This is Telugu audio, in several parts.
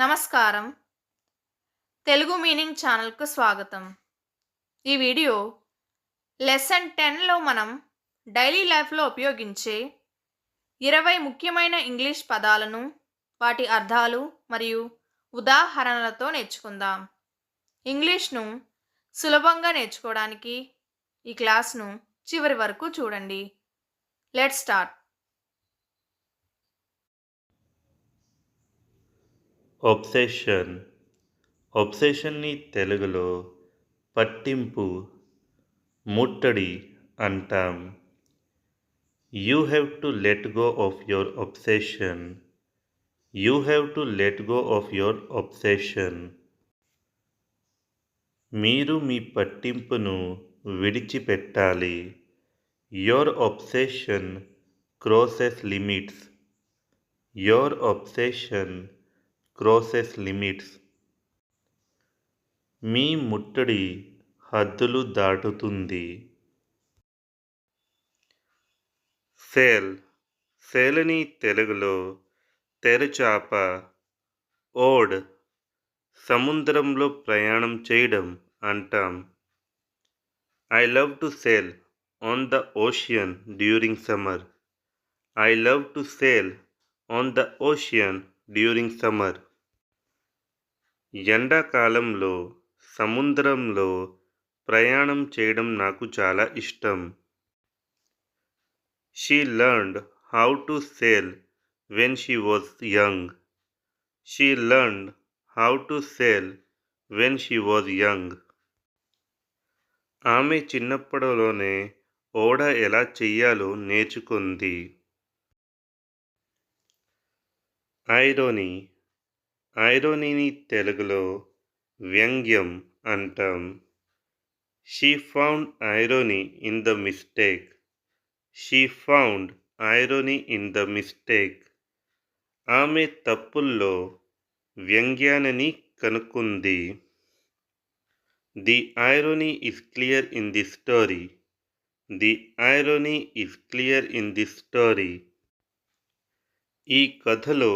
నమస్కారం. తెలుగు మీనింగ్ ఛానల్‌కు స్వాగతం. ఈ వీడియో లెసన్ 10లో మనం డైలీ లైఫ్‌లో ఉపయోగించే 20 ముఖ్యమైన ఇంగ్లీష్ పదాలను, వాటి అర్థాలు మరియు ఉదాహరణలతో నేర్చుకుందాం. ఇంగ్లీష్‌ను సులభంగా నేర్చుకోవడానికి ఈ క్లాస్‌ను చివరి వరకు చూడండి. Let's start. ఒబ్సెషన్. ఒబ్సెషన్ని తెలుగులో పట్టింపు, ముట్టడి అంటాం. You have to let go of your obsession. You have to let go of your obsession. మీరు మీ పట్టింపును విడిచిపెట్టాలి. Your obsession crosses limits. Your obsession crosses limits. మీ ముట్టడి హద్దులు దాటుతుంది. సేల్. సేలని తెలుగులో తెరచాప, ఓడ్, సముద్రంలో ప్రయాణం చేయడం అంటాం. I love to sale on the ocean during summer. I love to sale on the ocean during summer. ఎండాకాలంలో సముద్రంలో ప్రయాణం చేయడం నాకు చాలా ఇష్టం. She learned how to sail when she was young. She learned how to sail when she was young. ఆమె చిన్నప్పటిలోనే ఓడ ఎలా చెయ్యాలో నేర్చుకుంది. ఐరోనీ. ఐరోనీని తెలుగులో వ్యంగ్యం అంటాం. She found irony in the mistake. She found irony in the mistake. ఆమె తప్పుల్లో వ్యంగ్యాన్ని కనుక్కుంది. The irony is clear in the story. The irony is clear in the story. ఈ కథలో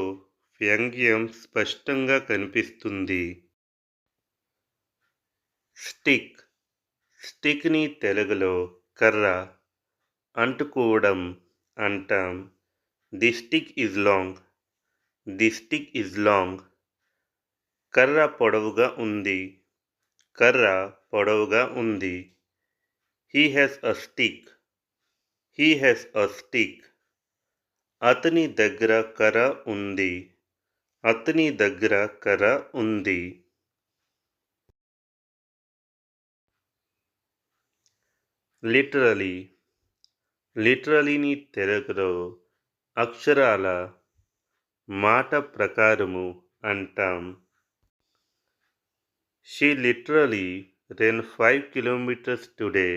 వ్యంగ్యం స్పష్టంగా కనిపిస్తుంది. స్టిక్. స్టిక్ని తెలుగులో కర్ర, అంటుకోవడం అంటాం. The stick is long. The stick is long. కర్ర పొడవుగా ఉంది. కర్ర పొడవుగా ఉంది. He has a stick. He has a stick. అతని దగ్గర కర్ర ఉంది. అతని దగ్గర కర్ర ఉంది. లిటరలీ. లిటరలీని తెలుగులో అక్షరాల, మాట ప్రకారము అంటాం. She literally ran 5 kilometers today.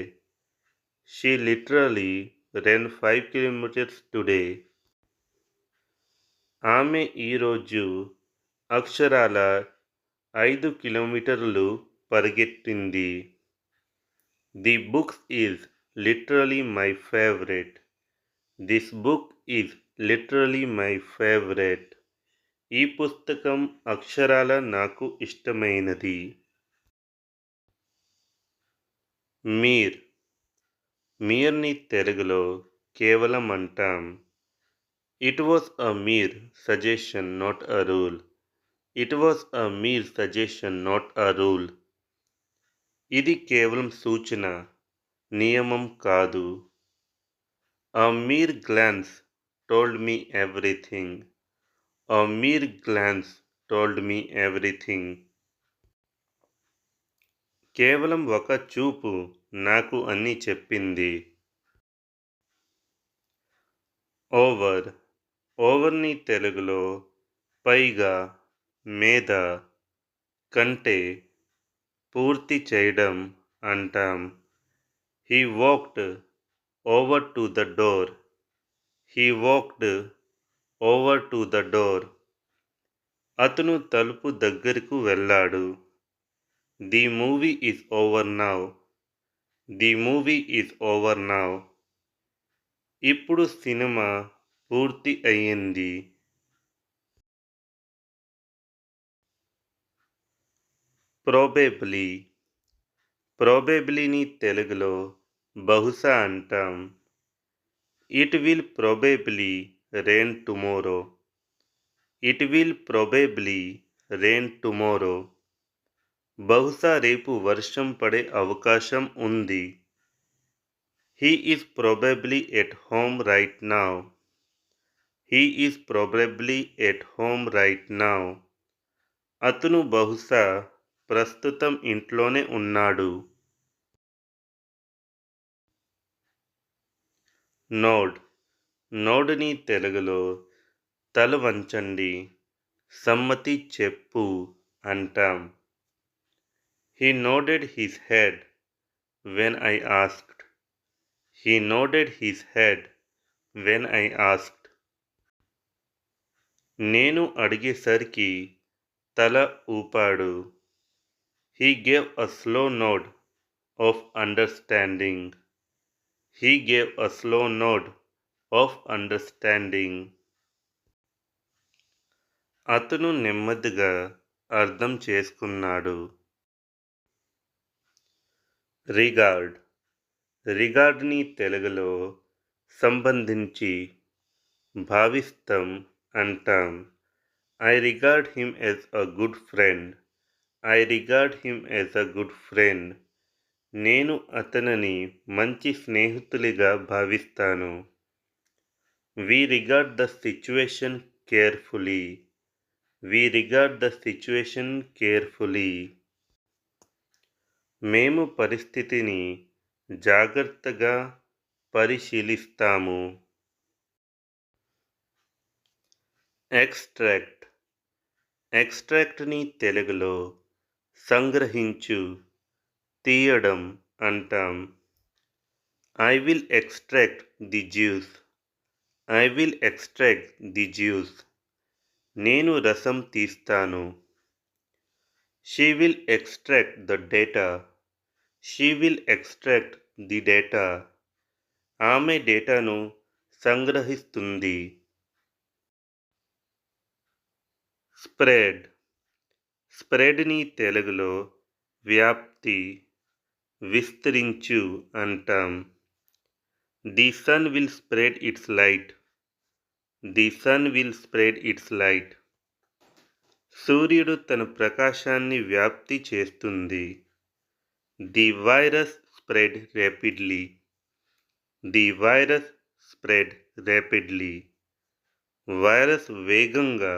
She literally ran 5 kilometers today. ఆమె ఈరోజు అక్షరాల 5 కిలోమీటర్లు పరిగెత్తింది. The book is literally my favourite. This book is literally my favourite. ఈ పుస్తకం అక్షరాల నాకు ఇష్టమైనది. మీర్. మీర్ని తెలుగులో కేవలం అంటాం. It was a Mir suggestion not a rule. It was a Mir suggestion not a rule. ఇది కేవలం సూచన, నియమం కాదు. అ మీర్ గ్లాన్స్ టోల్డ్ మీ ఎవ్రీథింగ్. అ మీర్ గ్లాన్స్ టోల్డ్ మీ ఎవ్రీథింగ్. కేవలం ఒక చూపు నాకు అన్నీ చెప్పింది. ఓవర్. ఓవర్ని తెలుగులో పైగా, మీద, కంటే, పూర్తి చేయడం అంటాం. He walked over to the door. He walked over to the door. అతను తలుపు దగ్గరకు వెళ్ళాడు. The movie is over now. The movie is over now. ఇప్పుడు సినిమా పూర్తి అయ్యింది. ప్రోబేబ్లీ. ప్రోబేబ్లీని తెలుగులో బహుశా అంటాం. It will probably rain tomorrow. It will probably rain tomorrow. బహుశా రేపు వర్షం పడే అవకాశం ఉంది. He is probably at home right now. He is probably at home right now. అతను బహుశా ప్రస్తుతం ఇంట్లోనే ఉన్నాడు. నోడ్. నోడ్ని తెలుగులో తల వంచండి, సమ్మతి చెప్పు అంటాం. He nodded his head when I asked. He nodded his head when I asked. నేను అడిగేసరికి తల ఊపాడు. He gave a slow nod of understanding. He gave a slow nod of understanding. అతను నెమ్మదిగా అర్థం చేసుకున్నాడు. రిగార్డ్. రిగార్డ్ని తెలుగులో సంబంధించి, భావిస్తాం అంటాం. I regard him as a good friend. I regard him as a good friend. నేను అతనిని మంచి స్నేహితుడిగా భావిస్తాను. We regard the situation carefully. We regard the situation carefully. మేము పరిస్థితిని జాగ్రత్తగా పరిశీలిస్తాము. ఎక్స్ట్రాక్ట్. ఎక్స్ట్రాక్ట్ని తెలుగులో సంగ్రహించు, తీయడం అంటాం. I will extract the juice. I will extract the juice. నేను రసం తీస్తాను. She will extract the data. She will extract the data. ఆమె డేటాను సంగ్రహిస్తుంది. స్ప్రెడ్. స్ప్రెడ్ని తెలుగులో వ్యాప్తి, విస్తరించు అంటాం. The sun will spread its light. The sun will spread its light. సూర్యుడు తన ప్రకాశాన్ని వ్యాప్తి చేస్తుంది. The virus spread rapidly. The virus spread rapidly. Virus వేగంగా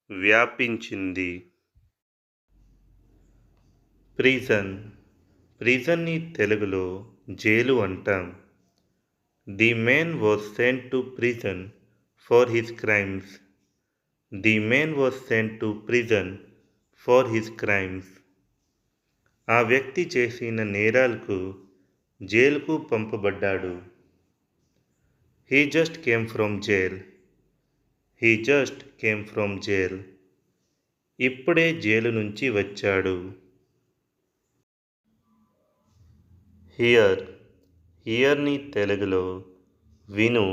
వ్యాపించింది. ప్రిజన్. ప్రిజన్ని తెలుగులో జైలు అంటాం. The man was sent to prison for his crimes. The man was sent to prison for his crimes. ఆ వ్యక్తి చేసిన నేరాలకు జైలుకు పంపబడ్డాడు. He just came from jail. He just came from jail. ఇప్పుడే జైలు నుంచి వచ్చాడు. హియర్. హియర్ని తెలుగులో విను,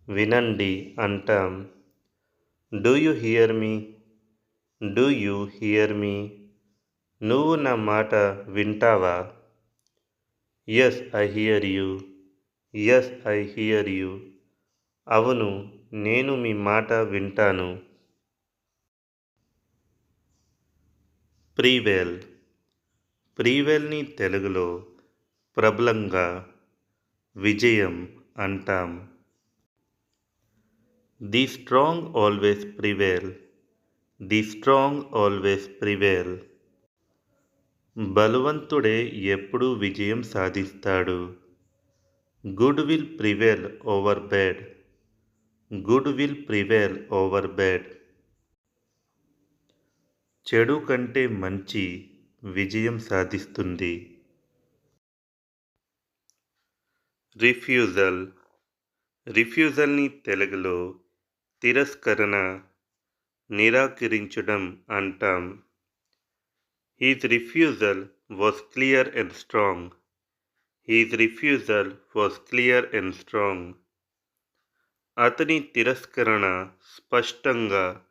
వినండి అంటాం. Do you hear me. Do you hear me. నువ్వు నా మాట వింటావా. Yes I hear you. Yes I hear you. అవును, నేను మీ మాట వింటాను. ప్రీవేల్. ప్రీవేల్ని తెలుగులో ప్రబలంగా, విజయం అంటాం. The strong always prevail. The strong always prevail. బలవంతుడే ఎప్పుడూ విజయం సాధిస్తాడు. Good will prevail over bad. Good will prevail over bad. చెడు కంటే మంచి విజయం సాధిస్తుంది. రిఫ్యూజల్. రిఫ్యూజల్ని తెలుగులో తిరస్కరణ, నిరాకరించడం అంటాం. His refusal was clear and strong. His refusal was clear and strong. అతని తిరస్కరణ స్పష్టంగా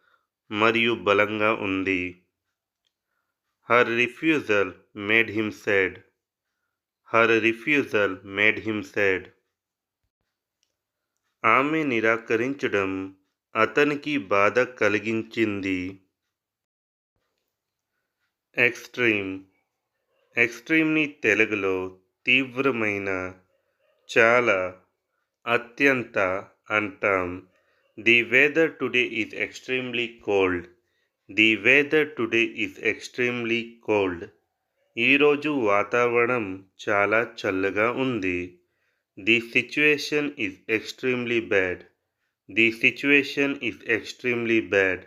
మరియు బలంగా ఉంది. Her refusal made him sad. Her refusal made him sad. ఆమె నిరాకరించడం అతనికి బాధ కలిగించింది. ఎక్స్ట్రీమ్. ఎక్స్ట్రీమ్ని తెలుగులో తీవ్రమైన, చాలా, అత్యంత అంటాం. The weather today is extremely cold. The weather today is extremely cold. ఈరోజు వాతావరణం చాలా చల్లగా ఉంది. The situation is extremely bad. The situation is extremely bad.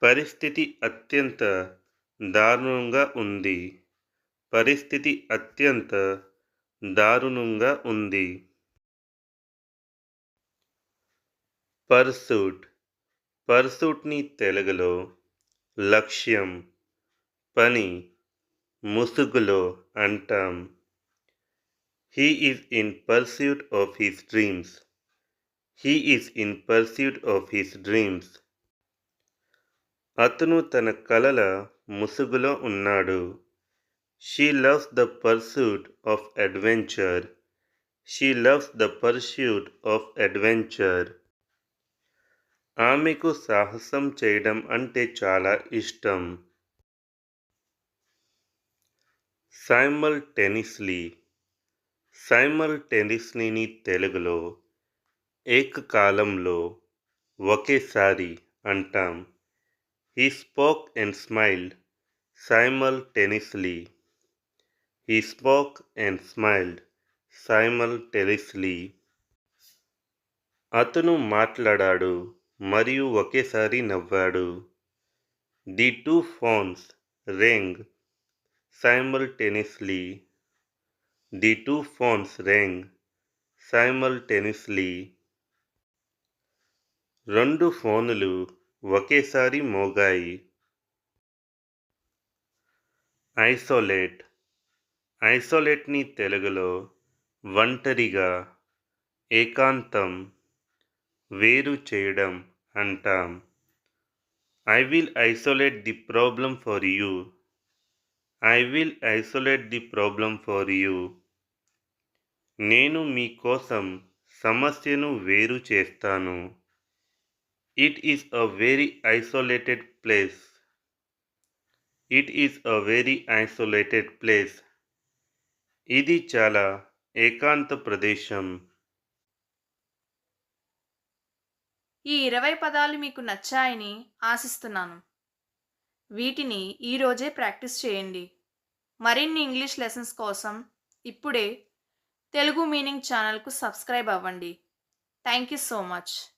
పరిస్థితి అత్యంత దారుణంగా ఉంది. పరిస్థితి అత్యంత దారుణంగా ఉంది. పర్సూట్. పర్సూట్ని తెలుగులో లక్ష్యం, పని, ముసుగులో అంటాం. He is in pursuit of his dreams. He is in pursuit of his dreams. అతను తన కలల ముసుగులో ఉన్నాడు. She loves the pursuit of adventure. She loves the pursuit of adventure. ఆమెకు సాహసం చేయడం అంటే చాలా ఇష్టం. సైమల్టేనియస్లీ. సైమల్టేనియస్లీని తెలుగులో ఏకకాలంలో, ఒకేసారి అంటాం. He spoke and smiled simultaneously. He spoke and smiled simultaneously. అతను మాట్లాడాడు మరియు ఒకేసారి నవ్వాడు. The two phones rang simultaneously. The two phones rang simultaneously. రెండు ఫోనులు ఒకేసారి మోగాయి. ఐసోలేట్. ఐసోలేట్ని తెలుగులో ఒంటరిగా, ఏకాంతం, వేరు చేయడం అంటాం. I will isolate the problem for you. I will isolate the problem for you. నేను మీకోసం సమస్యను వేరు చేస్తాను. It is a very isolated place. It is a very isolated place. ఇది చాలా ఏకాంత ప్రదేశం. ఈ 20 పదాలు మీకు నచ్చాయని ఆశిస్తున్నాను. వీటిని ఈరోజే ప్రాక్టీస్ చేయండి. మరిన్ని ఇంగ్లీష్ లెసన్స్ కోసం ఇప్పుడే తెలుగు మీనింగ్ ఛానల్కు సబ్స్క్రైబ్ అవ్వండి. Thank you so much.